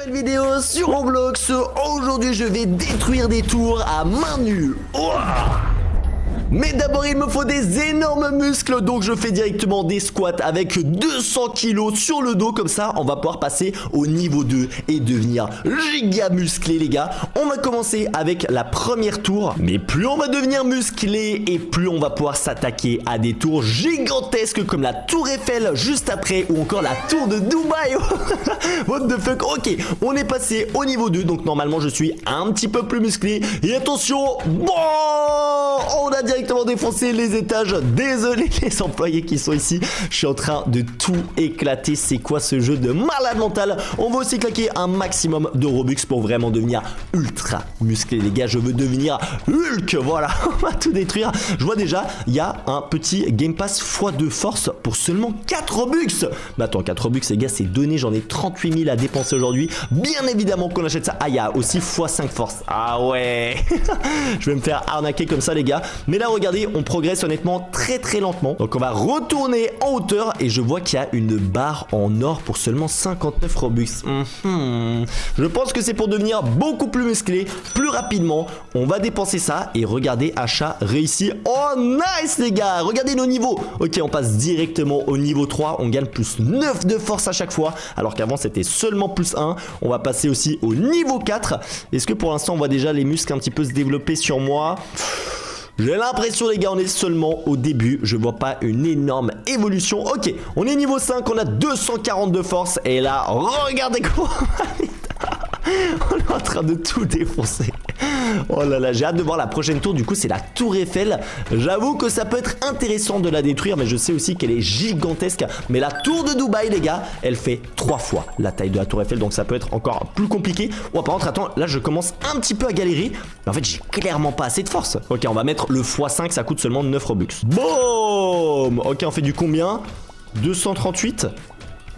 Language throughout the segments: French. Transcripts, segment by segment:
Nouvelle vidéo sur Roblox. Aujourd'hui je vais détruire des tours à main nue. Ouah. Mais d'abord il me faut des énormes muscles, donc je fais directement des squats avec 200 kilos sur le dos. Comme ça on va pouvoir passer au niveau 2 et devenir giga musclé les gars. On va commencer avec la première tour, mais plus on va devenir musclé et plus on va pouvoir s'attaquer à des tours gigantesques comme la tour Eiffel juste après, ou encore la tour de Dubaï. What the fuck. Ok, on est passé au niveau 2, donc normalement je suis un petit peu plus musclé. Et attention, bon, on a directement défoncé les étages. Désolé les employés qui sont ici, je suis en train de tout éclater. C'est quoi ce jeu de malade mental? On va aussi claquer un maximum de Robux pour vraiment devenir ultra musclé les gars. Je veux devenir Hulk, voilà. On va tout détruire. Je vois déjà, il y a un petit Game Pass x2 force pour seulement 4 Robux. Mais attends, 4 Robux les gars, c'est donné. J'en ai 38 000 à dépenser aujourd'hui. Bien évidemment qu'on achète ça. Ah, il y a aussi x5 force. Ah ouais. Je vais me faire arnaquer comme ça les gars. Mais là regardez, on progresse honnêtement très lentement. Donc on va retourner en hauteur et je vois qu'il y a une barre en or pour seulement 59 Robux. Je pense que c'est pour devenir beaucoup plus musclé, plus rapidement. On va dépenser ça et regardez, achat réussi. Oh nice les gars, regardez nos niveaux. Ok, on passe directement au niveau 3. On gagne plus 9 de force à chaque fois, alors qu'avant c'était seulement plus 1. On va passer aussi au niveau 4. Est-ce que pour l'instant on voit déjà les muscles un petit peu se développer sur moi? J'ai l'impression les gars, on est seulement au début. Je vois pas une énorme évolution. Ok, on est niveau 5, on a 242 force. Et là, regardez quoi. On est en train de tout défoncer. Oh là là, j'ai hâte de voir la prochaine tour. Du coup c'est la tour Eiffel. J'avoue que ça peut être intéressant de la détruire, mais je sais aussi qu'elle est gigantesque. Mais la tour de Dubaï les gars, elle fait 3 fois la taille de la tour Eiffel, donc ça peut être encore plus compliqué. Oh par contre attends, là je commence un petit peu à galérer. Mais en fait j'ai clairement pas assez de force. Ok, on va mettre le x5, ça coûte seulement 9 Robux. Boum. Ok, on fait du combien? 238.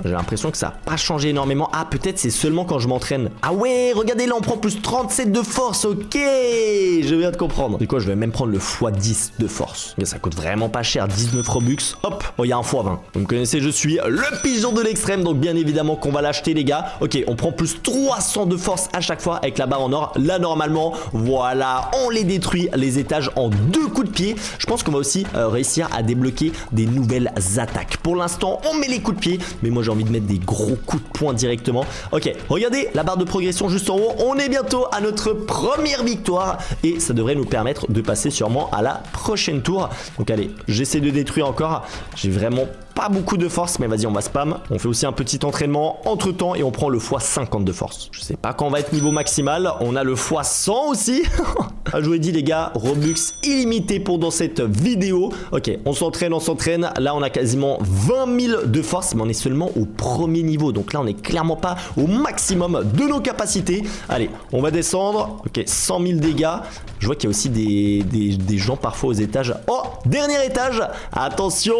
J'ai l'impression que ça n'a pas changé énormément. Ah, peut-être c'est seulement quand je m'entraîne. Ah ouais, regardez là, on prend plus 37 de force. Ok, je viens de comprendre. Du coup, je vais même prendre le x10 de force. Mais ça coûte vraiment pas cher, 19 Robux. Hop, oh, il y a un x20. Vous me connaissez, je suis le pigeon de l'extrême. Donc bien évidemment qu'on va l'acheter les gars. Ok, on prend plus 300 de force à chaque fois avec la barre en or. Là, normalement, voilà, on les détruit les étages en 2 coups de pied. Je pense qu'on va aussi réussir à débloquer des nouvelles attaques. Pour l'instant, on met les coups de pied. Mais moi, j'ai envie de mettre des gros coups de poing directement. Ok, regardez la barre de progression juste en haut. On est bientôt à notre première victoire et ça devrait nous permettre de passer sûrement à la prochaine tour. Donc allez, j'essaie de détruire encore. J'ai vraiment pas beaucoup de force, mais vas-y, on va spam. On fait aussi un petit entraînement entre temps et on prend le x50 de force. Je sais pas quand on va être niveau maximal. On a le x100 aussi. Je vous ai dit les gars, Robux illimité pendant cette vidéo. Ok, on s'entraîne. Là on a quasiment 20 000 de force, mais on est seulement au premier niveau. Donc là on est clairement pas au maximum de nos capacités. Allez, on va descendre. Ok, 100 000 dégâts. Je vois qu'il y a aussi des gens parfois aux étages. Oh, dernier étage. Attention,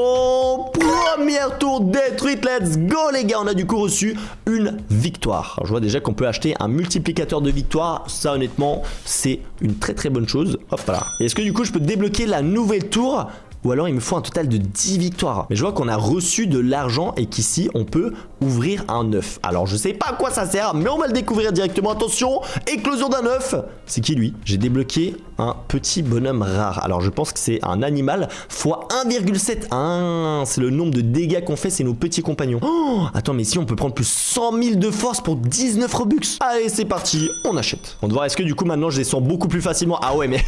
première tour détruite. Let's go les gars. On a du coup reçu une victoire. Alors, je vois déjà qu'on peut acheter un multiplicateur de victoire. Ça honnêtement c'est une très bonne chose. Hop là. Est-ce que du coup je peux débloquer la nouvelle tour? Ou alors il me faut un total de 10 victoires. Mais je vois qu'on a reçu de l'argent et qu'ici on peut ouvrir un œuf. Alors je sais pas à quoi ça sert, mais on va le découvrir directement. Attention, éclosion d'un œuf. C'est qui lui? J'ai débloqué un petit bonhomme rare. Alors je pense que c'est un animal fois 1,7. Ah, c'est le nombre de dégâts qu'on fait, c'est nos petits compagnons. Oh, attends, mais si on peut prendre plus 100 000 de force pour 19 Robux. Allez, c'est parti, on achète. On va voir, est-ce que du coup maintenant je descends beaucoup plus facilement? Ah ouais, mais...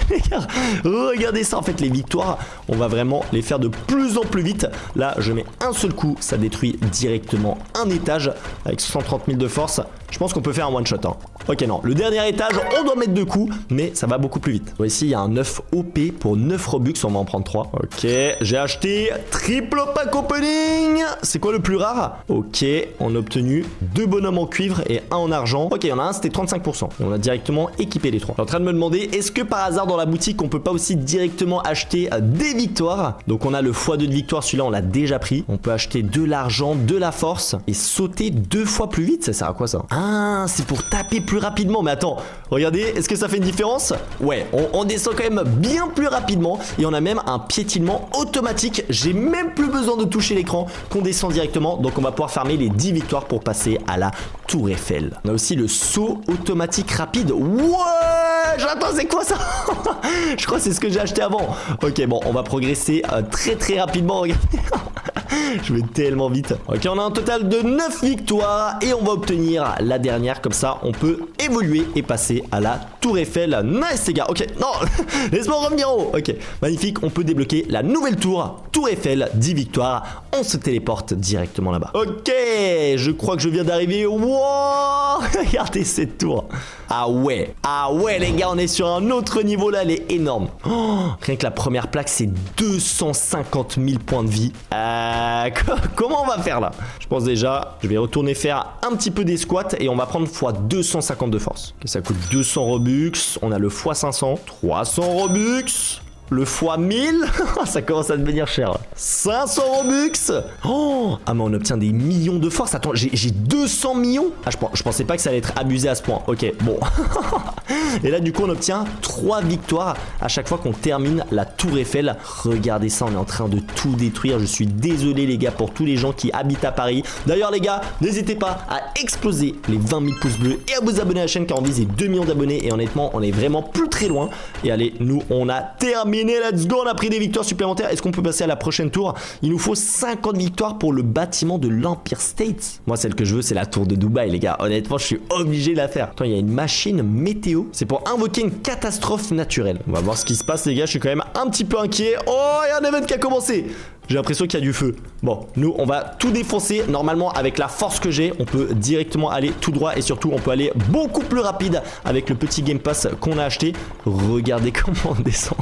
Les gars, regardez ça. En fait les victoires, on va vraiment les faire de plus en plus vite. Là je mets un seul coup, ça détruit directement un étage avec 130 000 de force. Je pense qu'on peut faire un one shot hein. Ok non, le dernier étage on doit mettre 2 coups, mais ça va beaucoup plus vite. Ici il y a un œuf OP pour 9 Robux, on va en prendre 3. Ok, j'ai acheté triple pack opening. C'est quoi le plus rare? Ok, on a obtenu 2 bonhommes en cuivre et 1 en argent. Ok, il y en a un, c'était 35%. Et on a directement équipé les 3. Je suis en train de me demander, est-ce que par par hasard dans la boutique on peut pas aussi directement acheter des victoires. Donc on a le x2 de victoire, celui-là on l'a déjà pris. On peut acheter de l'argent, de la force et sauter 2 fois plus vite. Ça sert à quoi ça? Ah, c'est pour taper plus rapidement. Mais attends, regardez, est-ce que ça fait une différence? Ouais, on descend quand même bien plus rapidement et on a même un piétinement automatique. J'ai même plus besoin de toucher l'écran, qu'on descend directement. Donc on va pouvoir farmer les 10 victoires pour passer à la Tour Eiffel. On a aussi le saut automatique rapide. Ouais, j'attends, c'est quoi ça? Je crois que c'est ce que j'ai acheté avant. Ok, bon, on va progresser très rapidement. Regardez. Je vais tellement vite. Ok, on a un total de 9 victoires et on va obtenir la dernière. Comme ça, on peut évoluer et passer à la Tour Eiffel. Nice les gars. Ok, non, laisse-moi revenir en haut. Ok, magnifique. On peut débloquer la nouvelle tour. Tour Eiffel, 10 victoires. On se téléporte directement là-bas. Ok, je crois que je viens d'arriver. Wow, regardez cette tour. Ah ouais les gars, on est sur un autre niveau là, elle est énorme. Oh, rien que la première plaque, c'est 250 000 points de vie. Comment on va faire là? Je pense déjà, je vais retourner faire un petit peu des squats et on va prendre x250 de force. Okay, ça coûte 200 Robux, on a le x500, 300 Robux. Le x1000, ça commence à devenir cher. 500 Robux. Oh, ah mais on obtient des millions de force. Attends, j'ai 200 millions. Ah, je pensais pas que ça allait être abusé à ce point. Ok, bon. Et là du coup on obtient 3 victoires à chaque fois qu'on termine la Tour Eiffel. Regardez ça, on est en train de tout détruire. Je suis désolé les gars pour tous les gens qui habitent à Paris. D'ailleurs les gars, n'hésitez pas à exploser les 20 000 pouces bleus et à vous abonner à la chaîne car on vise les 2 millions d'abonnés. Et honnêtement, on est vraiment plus très loin. Et allez, nous on a terminé. Let's go, on a pris des victoires supplémentaires. Est-ce qu'on peut passer à la prochaine tour? Il nous faut 50 victoires pour le bâtiment de l'Empire State. Moi, celle que je veux, c'est la tour de Dubaï, les gars. Honnêtement, je suis obligé de la faire. Attends, il y a une machine météo. C'est pour invoquer une catastrophe naturelle. On va voir ce qui se passe, les gars. Je suis quand même un petit peu inquiet. Oh, il y a un event qui a commencé. J'ai l'impression qu'il y a du feu. Bon, nous, on va tout défoncer. Normalement, avec la force que j'ai, on peut directement aller tout droit. Et surtout, on peut aller beaucoup plus rapide avec le petit Game Pass qu'on a acheté. Regardez comment on descend.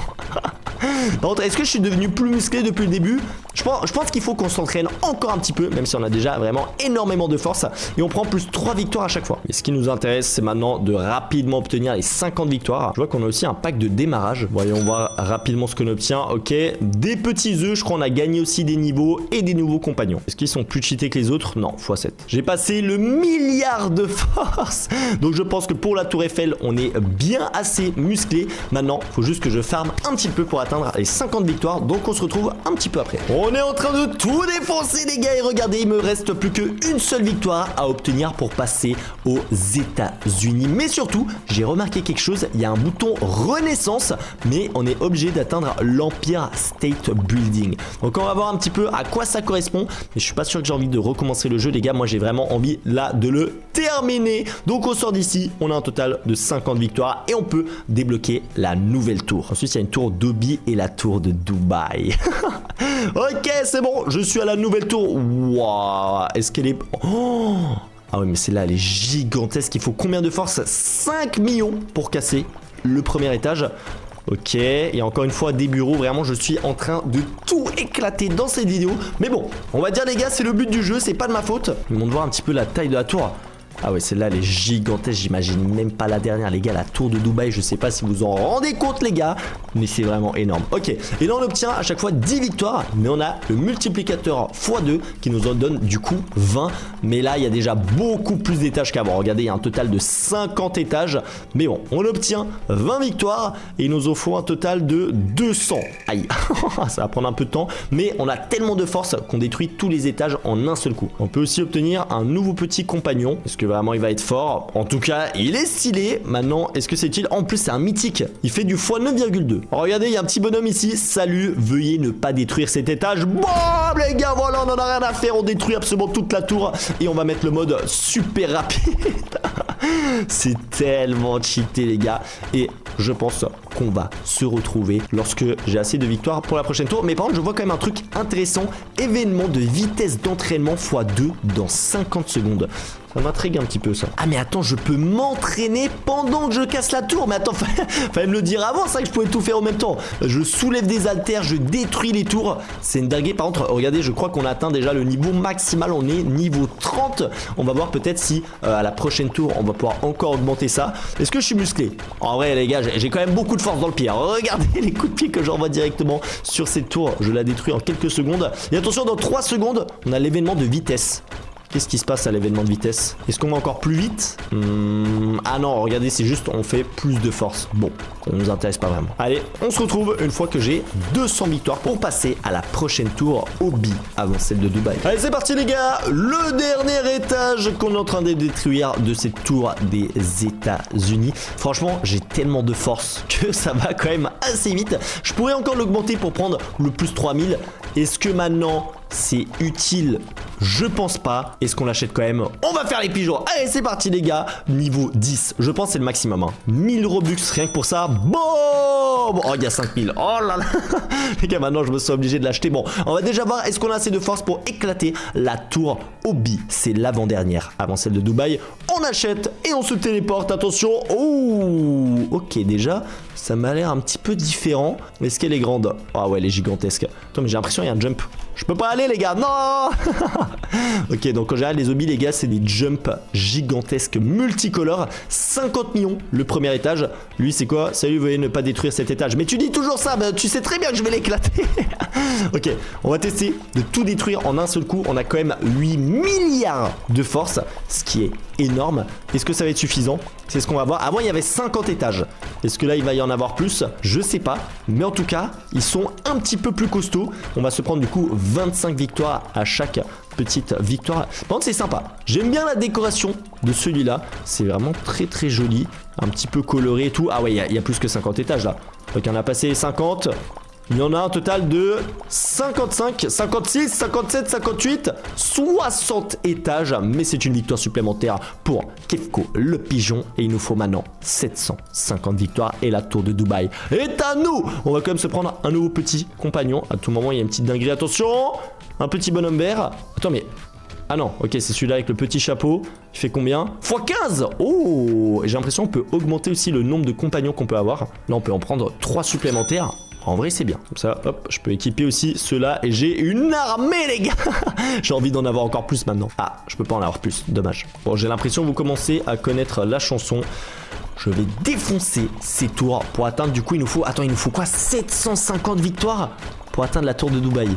Par contre, est-ce que je suis devenu plus musclé depuis le début? Je pense qu'il faut qu'on s'entraîne encore un petit peu, même si on a déjà vraiment énormément de force. Et on prend plus 3 victoires à chaque fois. Et ce qui nous intéresse, c'est maintenant de rapidement obtenir les 50 victoires. Je vois qu'on a aussi un pack de démarrage. Voyons voir rapidement ce qu'on obtient. Ok, des petits œufs. Je crois qu'on a gagné aussi des niveaux et des nouveaux compagnons. Est-ce qu'ils sont plus cheatés que les autres? Non, x7. J'ai passé le milliard de force. Donc je pense que pour la Tour Eiffel, on est bien assez musclé. Maintenant, il faut juste que je farme un petit peu pour atteindre les 50 victoires. Donc on se retrouve un petit peu après. On est en train de tout défoncer les gars. Et regardez, il me reste plus qu'une seule victoire à obtenir pour passer aux États-Unis. Mais surtout, j'ai remarqué quelque chose. Il y a un bouton Renaissance, mais on est obligé d'atteindre l'Empire State Building. Donc on va voir un petit peu à quoi ça correspond. Mais je suis pas sûr que j'ai envie de recommencer le jeu les gars. Moi j'ai vraiment envie là de le terminer. Donc on sort d'ici, on a un total de 50 victoires et on peut débloquer la nouvelle tour. Ensuite il y a une tour d'Obi et la tour de Dubaï. Ok, c'est bon, je suis à la nouvelle tour. Waouh, est-ce qu'elle est... Oh, ah oui mais celle-là elle est gigantesque. Il faut combien de force? 5 millions pour casser le premier étage. Ok, et encore une fois des bureaux, vraiment je suis en train de tout éclater dans cette vidéo. Mais bon, on va dire les gars, c'est le but du jeu, c'est pas de ma faute. Ils vont voir un petit peu la taille de la tour. Ah ouais, celle-là elle est gigantesque, j'imagine même pas la dernière les gars, la tour de Dubaï, je sais pas si vous en rendez compte les gars, mais c'est vraiment énorme. Ok, et là on obtient à chaque fois 10 victoires, mais on a le multiplicateur x2 qui nous en donne du coup 20, mais là il y a déjà beaucoup plus d'étages qu'avant. Regardez, il y a un total de 50 étages, mais bon, on obtient 20 victoires et il nous en faut un total de 200. Aïe, ça va prendre un peu de temps, mais on a tellement de force qu'on détruit tous les étages en un seul coup. On peut aussi obtenir un nouveau petit compagnon, est-ce que vraiment il va être fort? En tout cas, il est stylé. Maintenant, est-ce que c'est utile? En plus, c'est un mythique. Il fait du x9,2. Regardez, il y a un petit bonhomme ici. Salut, veuillez ne pas détruire cet étage. Bon, les gars, voilà, on en a rien à faire. On détruit absolument toute la tour. Et on va mettre le mode super rapide. C'est tellement cheaté, les gars. Et je pense qu'on va se retrouver lorsque j'ai assez de victoires pour la prochaine tour. Mais par contre, je vois quand même un truc intéressant. Événement de vitesse d'entraînement x2 dans 50 secondes. Ça m'intrigue un petit peu ça. Ah mais attends, je peux m'entraîner pendant que je casse la tour. Mais attends, fallait me le dire avant, ça que je pouvais tout faire en même temps. Je soulève des haltères, je détruis les tours. C'est une dinguerie. Par contre, regardez, je crois qu'on a atteint déjà le niveau maximal. On est niveau 30. On va voir peut-être si à la prochaine tour, on va pouvoir encore augmenter ça. Est-ce que je suis musclé? En vrai les gars, j'ai quand même beaucoup de force dans le pied. Regardez les coups de pied que j'envoie directement sur cette tour. Je la détruis en quelques secondes. Et attention, dans 3 secondes, on a l'événement de vitesse. Qu'est-ce qui se passe à l'événement de vitesse? Est-ce qu'on va encore plus vite? Ah non, regardez, c'est juste on fait plus de force. Bon, ça ne nous intéresse pas vraiment. Allez, on se retrouve une fois que j'ai 200 victoires pour passer à la prochaine tour Hobby avant celle de Dubaï. Allez, c'est parti les gars. Le dernier étage qu'on est en train de détruire de cette tour des États-Unis. Franchement, j'ai tellement de force que ça va quand même assez vite. Je pourrais encore l'augmenter pour prendre le plus 3000. Est-ce que maintenant c'est utile? Je pense pas. Est-ce qu'on l'achète quand même? On va faire les pigeons. Allez, c'est parti les gars. Niveau 10. Je pense que c'est le maximum. 1000 Robux rien que pour ça. Boum! Oh, il y a 5000. Oh là là. Les gars, maintenant je me suis obligé de l'acheter. Bon, on va déjà voir est-ce qu'on a assez de force pour éclater la tour Hobby. C'est l'avant-dernière. Avant celle de Dubaï. On achète et on se téléporte. Attention. Oh! Ok, déjà, ça m'a l'air un petit peu différent. Est-ce qu'elle est grande? Ah ouais, elle est gigantesque. Attends, mais j'ai l'impression qu'il y a un jump. Je peux pas aller les gars, non. Ok, donc en général les zombies les gars c'est des jumps gigantesques multicolores. 50 millions le premier étage. Lui c'est quoi? Salut, veuillez ne pas détruire cet étage. Mais tu dis toujours ça, bah, tu sais très bien que je vais l'éclater. Ok, on va tester de tout détruire en un seul coup. On a quand même 8 milliards de force, ce qui est énorme. Est-ce que ça va être suffisant? C'est ce qu'on va voir. Avant il y avait 50 étages. Est-ce que là il va y en avoir plus? Je sais pas. Mais en tout cas ils sont un petit peu plus costauds. On va se prendre du coup 25 victoires à chaque petite victoire. Par contre c'est sympa. J'aime bien la décoration de celui-là. C'est vraiment très très joli. Un petit peu coloré et tout. Ah ouais, il y a plus que 50 étages là. Donc on a passé les 50. Il y en a un total de 55, 56, 57, 58, 60 étages. Mais c'est une victoire supplémentaire pour Kefko le pigeon. Et il nous faut maintenant 750 victoires. Et la tour de Dubaï est à nous. On va quand même se prendre un nouveau petit compagnon. À tout moment il y a une petite dinguerie. Attention, un petit bonhomme vert. Attends mais... Ah non, ok, c'est celui-là avec le petit chapeau. Il fait combien? x15. Oh. Et j'ai l'impression qu'on peut augmenter aussi le nombre de compagnons qu'on peut avoir. Là on peut en prendre 3 supplémentaires. En vrai c'est bien. Comme ça, hop, je peux équiper aussi ceux-là. Et j'ai une armée les gars. J'ai envie d'en avoir encore plus maintenant. Ah, je peux pas en avoir plus, dommage. Bon, j'ai l'impression que vous commencez à connaître la chanson. Je vais défoncer ces tours pour atteindre, du coup il nous faut... Attends, il nous faut quoi? 750 victoires pour atteindre la tour de Dubaï.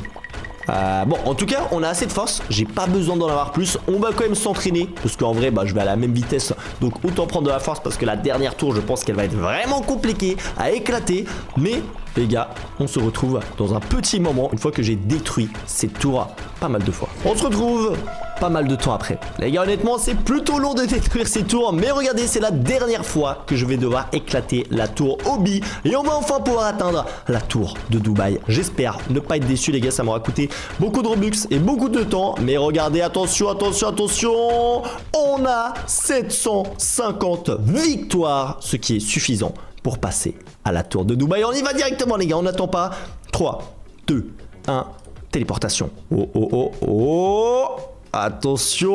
Bon, en tout cas, on a assez de force. J'ai pas besoin d'en avoir plus. On va quand même s'entraîner. Parce qu'en vrai, bah, je vais à la même vitesse. Donc, autant prendre de la force. Parce que la dernière tour, je pense qu'elle va être vraiment compliquée à éclater. Mais, les gars, on se retrouve dans un petit moment. Une fois que j'ai détruit cette tour pas mal de fois. On se retrouve pas mal de temps après. Les gars, honnêtement, c'est plutôt long de détruire ces tours. Mais regardez, c'est la dernière fois que je vais devoir éclater la tour Hobby. Et on va enfin pouvoir atteindre la tour de Dubaï. J'espère ne pas être déçu, les gars. Ça m'aura coûté beaucoup de Robux et beaucoup de temps. Mais regardez, attention, attention, attention. On a 750 victoires, ce qui est suffisant pour passer à la tour de Dubaï. On y va directement, les gars. On n'attend pas. 3, 2, 1. Téléportation. Oh, oh, oh, oh. Attention.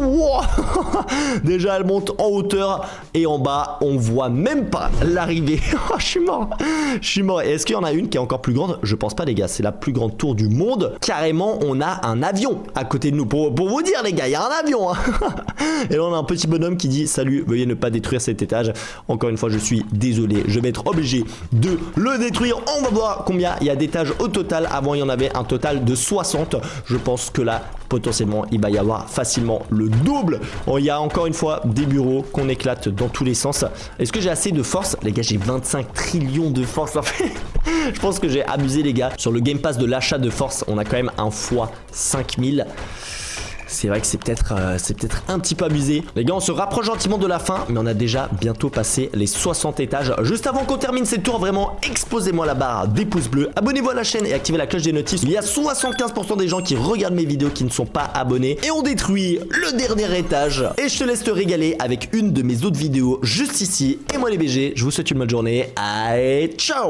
Wow. Déjà elle monte en hauteur et en bas on voit même pas l'arrivée. Je suis mort. Je suis mort. Et est-ce qu'il y en a une qui est encore plus grande? Je pense pas les gars. C'est la plus grande tour du monde. Carrément on a un avion à côté de nous. Pour vous dire les gars, il y a un avion. Et là on a un petit bonhomme qui dit: salut, veuillez ne pas détruire cet étage. Encore une fois je suis désolé. Je vais être obligé de le détruire. On va voir combien il y a d'étages au total. Avant il y en avait un total de 60. Je pense que là potentiellement il va y avoir facilement le double. Bon, il y a encore une fois des bureaux qu'on éclate dans tous les sens. Est-ce que j'ai assez de force? Les gars, j'ai 25 trillions de force en fait. Je pense que j'ai abusé les gars. Sur le Game Pass de l'achat de force, on a quand même un fois 5000. C'est vrai que c'est peut-être un petit peu abusé. Les gars, on se rapproche gentiment de la fin, mais on a déjà bientôt passé les 60 étages. Juste avant qu'on termine cette tour, vraiment, explosez-moi la barre des pouces bleus. Abonnez-vous à la chaîne et activez la cloche des notifs. Il y a 75% des gens qui regardent mes vidéos qui ne sont pas abonnés. Et on détruit le dernier étage. Et je te laisse te régaler avec une de mes autres vidéos juste ici. Et moi les BG, je vous souhaite une bonne journée. Allez, ciao!